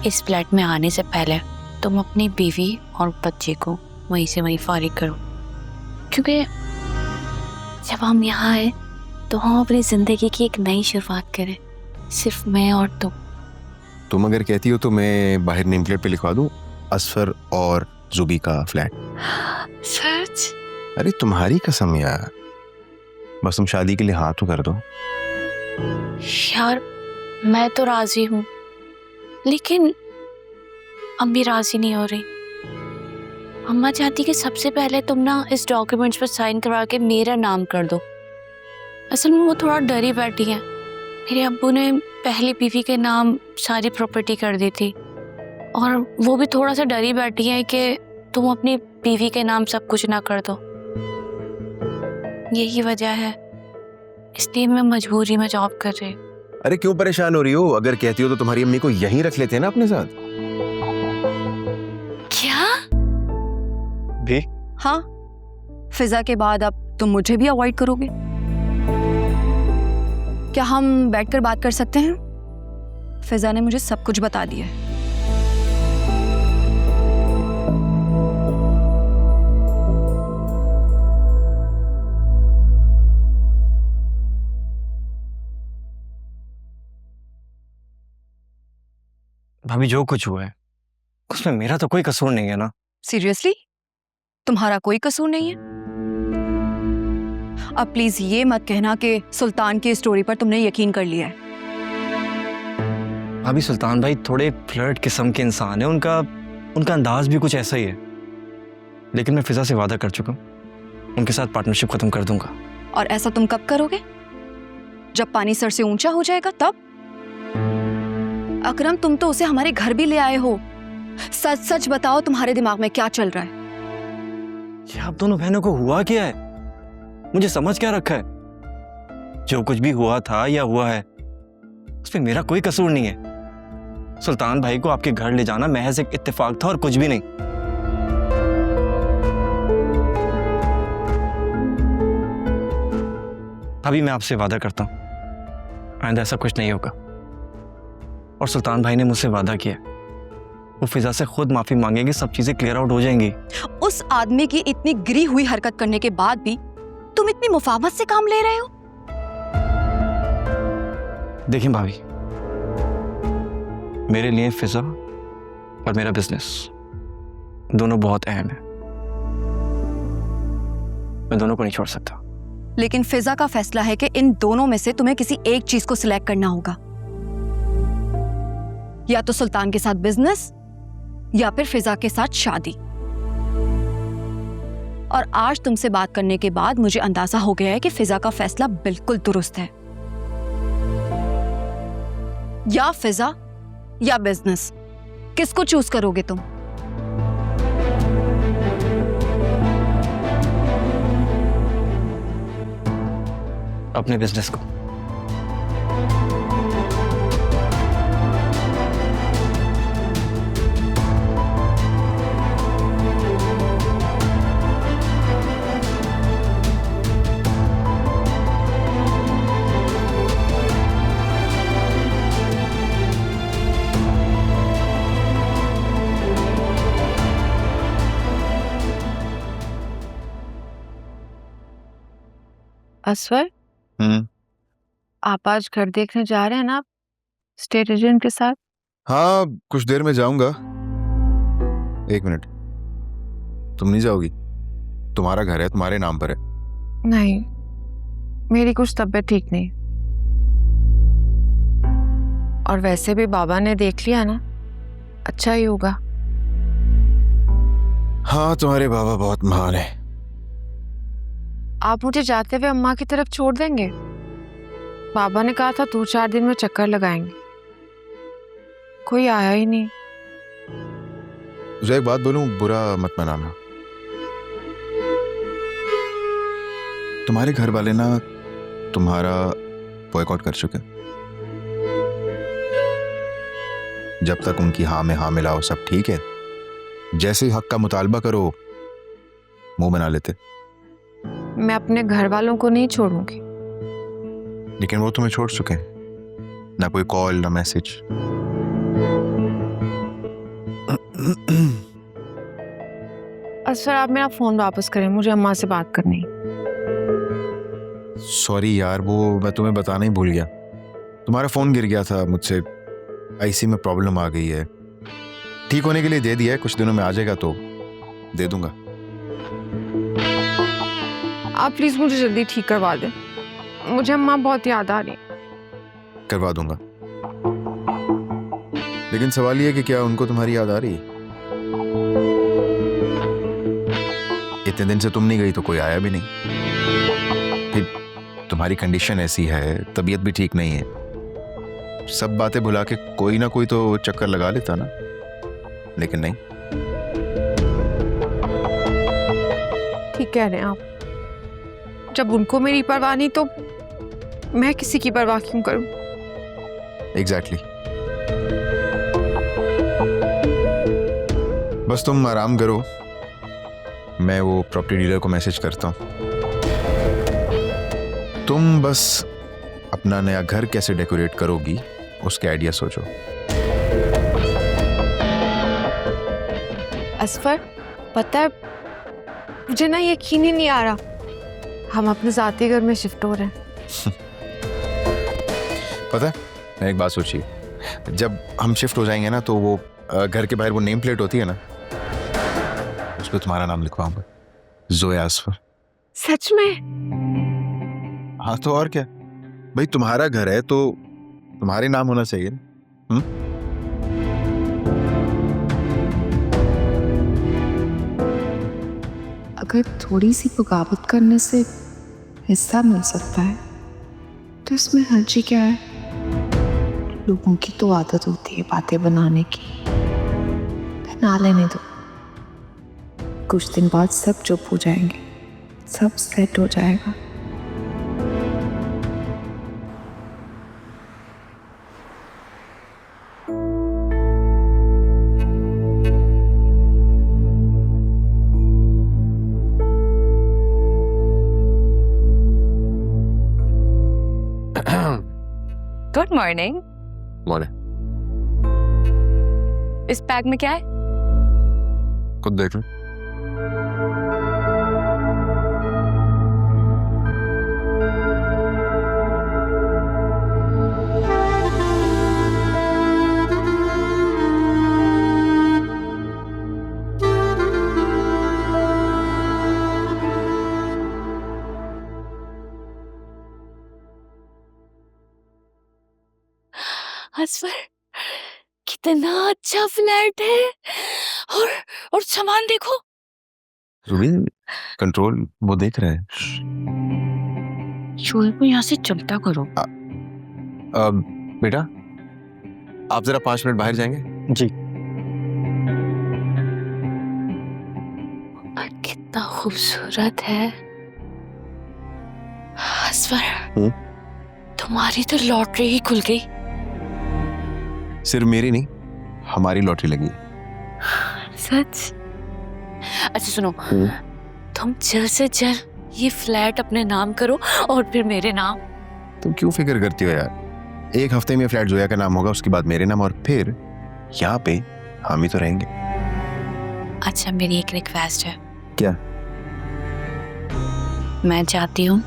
इस फ्लैट में आने से पहले तुम अपनी बीवी और बच्चे को वहीं से वहीं फारिग करो, क्योंकि जब हम यहाँ आए तो हम अपनी जिंदगी की एक नई शुरुआत करें, सिर्फ मैं और तुम अगर कहती हो तो मैं बाहर नेम प्लेट पे लिखवा दूं असफर और जुबी का फ्लैट। सच? अरे तुम्हारी कसम यार, बस तुम शादी के लिए हाँ तो कर दो। यार मैं तो राजी हूँ, लेकिन अम्मी राजी नहीं हो रही। अम्मा चाहती कि सबसे पहले तुम ना इस डॉक्यूमेंट्स पर साइन करवा के मेरा नाम कर दो। असल में वो थोड़ा डरी बैठी है। मेरे अब्बू ने पहली बीवी के नाम सारी प्रॉपर्टी कर दी थी, और वो भी थोड़ा सा डरी बैठी है कि तुम अपनी बीवी के नाम सब कुछ ना कर दो। यही वजह है, इसलिए मैं मजबूरी में जॉब कर रही हूँ। अरे क्यों परेशान हो रही हो? अगर कहती हो तो तुम्हारी अम्मी को यहीं रख लेते हैं ना अपने साथ। क्या भी? हाँ, फिजा के बाद अब तुम मुझे भी अवॉइड करोगे? क्या हम बैठकर बात कर सकते हैं? फिजा ने मुझे सब कुछ बता दिया है। भाभी जो कुछ हुआ है उसमें मेरा तो कोई कसूर नहीं है ना। सीरियसली? तुम्हारा कोई कसूर नहीं है? अब प्लीज ये मत कहना कि सुल्तान की स्टोरी पर तुमने यकीन कर लिया है। भाभी सुल्तान भाई थोड़े फ्लर्ट किस्म के इंसान है, उनका अंदाज भी कुछ ऐसा ही है। लेकिन मैं फिजा से वादा कर चुका हूँ, उनके साथ पार्टनरशिप खत्म कर दूंगा। और ऐसा तुम कब करोगे? जब पानी सर से ऊंचा हो जाएगा तब? अकरम, तुम तो उसे हमारे घर भी ले आए हो। सच सच बताओ, तुम्हारे दिमाग में क्या चल रहा है? ये आप दोनों बहनों को हुआ क्या है? मुझे समझ क्या रखा है? जो कुछ भी हुआ था या हुआ है उसमें मेरा कोई कसूर नहीं है। सुल्तान भाई को आपके घर ले जाना महज एक इत्तेफाक था और कुछ भी नहीं। अभी मैं आपसे वादा करता हूं आइंदा ऐसा कुछ नहीं होगा। और सुल्तान भाई ने मुझसे वादा किया वो फिजा से खुद माफी मांगेंगे, सब चीजें क्लियर आउट हो जाएंगी। उस आदमी की इतनी गिरी हुई हरकत करने के बाद भी तुम इतनी मुफावत से काम ले रहे हो? देखिए भाभी, मेरे लिए फिजा और मेरा बिजनेस दोनों बहुत अहम है। मैं दोनों को नहीं छोड़ सकता। लेकिन फिजा का फैसला है कि इन दोनों में से तुम्हें किसी एक चीज को सिलेक्ट करना होगा। या तो सुल्तान के साथ बिजनेस या फिर फिजा के साथ शादी। और आज तुमसे बात करने के बाद मुझे अंदाजा हो गया है कि फिजा का फैसला बिल्कुल दुरुस्त है। या फिजा या बिजनेस, किसको चूज करोगे तुम? अपने बिजनेस को। असफर, आप आज घर देखने जा रहे हैं ना स्टेट एजेंट के साथ? हाँ, कुछ देर में जाऊंगा। एक मिनट, तुम नहीं जाओगी? तुम्हारा घर है, तुम्हारे नाम पर है। नहीं, मेरी कुछ तबीयत ठीक नहीं, और वैसे भी बाबा ने देख लिया ना, अच्छा ही होगा। हाँ, तुम्हारे बाबा बहुत महान है। आप मुझे जाते हुए अम्मा की तरफ छोड़ देंगे? बाबा ने कहा था 2-4 दिन में चक्कर लगाएंगे, कोई आया ही नहीं। मुझे एक बात बोलूं, बुरा मत मनाना। तुम्हारे घर वाले ना तुम्हारा बॉयकॉट कर चुके। जब तक उनकी हाँ में हाँ मिलाओ सब ठीक है, जैसे ही हक का मुतालबा करो मुंह बना लेते। मैं अपने घर वालों को नहीं छोड़ूंगी। लेकिन वो तुम्हें छोड़ चुके हैं, ना कोई कॉल ना मैसेज। असफर आप मेरा फ़ोन वापस करें, मुझे अम्मा से बात करनी है। सॉरी यार, वो मैं तुम्हें बताना ही भूल गया। तुम्हारा फ़ोन गिर गया था मुझसे, आईसी में प्रॉब्लम आ गई है। ठीक होने के लिए दे दिया है, कुछ दिनों में आ जाएगा तो दे दूंगा। आप प्लीज़ मुझे जल्दी ठीक करवा दें, मुझे अम्मा बहुत याद आ रही है। करवा दूंगा, लेकिन सवाल ये है कि क्या उनको तुम्हारी याद आ रही है? इतने दिन से तुम नहीं गई तो कोई आया भी नहीं। फिर तुम्हारी कंडीशन ऐसी है, तबीयत भी ठीक नहीं है, सब बातें भुला के कोई ना कोई तो चक्कर लगा लेता ना, लेकिन नहीं। ठीक कह रहे हैं आप, जब उनको मेरी परवाह नहीं तो मैं किसी की परवाह क्यों करूं? एग्जैक्टली। बस तुम आराम करो, मैं वो प्रॉपर्टी डीलर को मैसेज करता हूँ। तुम बस अपना नया घर कैसे डेकोरेट करोगी उसके आइडिया सोचो। असफर, पता है मुझे ना यकीन ही नहीं आ रहा, हम अपने जाती घर में शिफ्ट हो रहे हैं। पता है, मैं एक बात सोची, जब हम शिफ्ट हो जाएंगे ना तो वो घर के बाहर वो नेम प्लेट होती है ना, उस पर तुम्हारा नाम लिखवाऊंगा, जोया असफर। सच में? हाँ तो और क्या भाई, तुम्हारा घर है तो तुम्हारे नाम होना चाहिए ना। अगर थोड़ी सी बगावत करने से हिस्सा मिल सकता है तो इसमें हर्जी क्या है? लोगों की तो आदत होती है बातें बनाने की, ना लेने दो। कुछ दिन बाद सब चुप हो जाएंगे, सब सेट हो जाएगा। Good morning. मोने, इस बैग में क्या है? खुद देख लो। असफर, कितना अच्छा फ्लैट है, और सामान देखो। रुबीन, कंट्रोल, वो देख रहा है। शोएब को यहाँ से चलता करो। बेटा, आप जरा 5 मिनट बाहर जाएंगे? जी। कितना खूबसूरत है असफर। तुम्हारी तो लॉटरी ही खुल गई। सिर्फ मेरी नहीं, हमारी लॉटरी लगी है। सच? अच्छा सुनो, तुम जल्द से जल्द ये फ्लैट अपने नाम करो और फिर मेरे नाम। तुम क्यों फिक्र करती हो यार, एक हफ्ते में फ्लैट जोया का नाम होगा, उसके बाद मेरे नाम, और फिर यहाँ पे हम ही तो रहेंगे। अच्छा, मेरी एक रिक्वेस्ट है। क्या? मैं चाहती हूँ